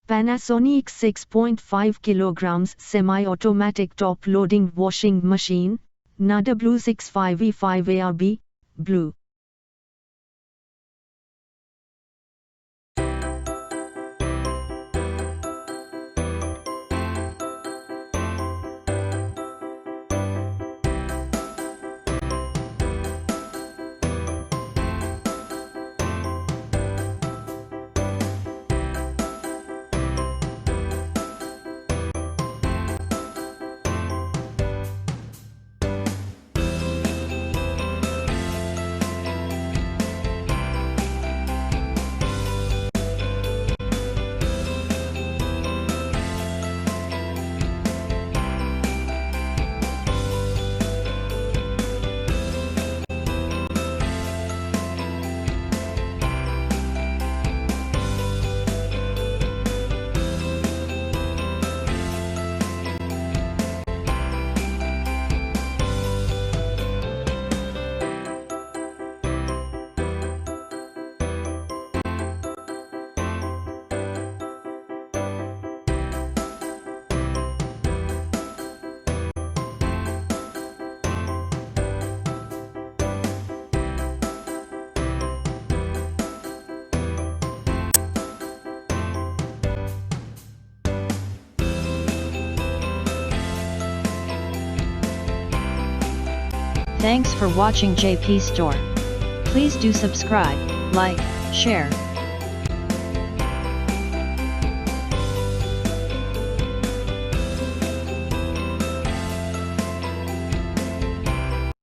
Panasonic 6.5 kg semi-automatic top-loading washing machine, W65E5ARB, blue. Thanks for watching JP Store. Please do subscribe, like, share,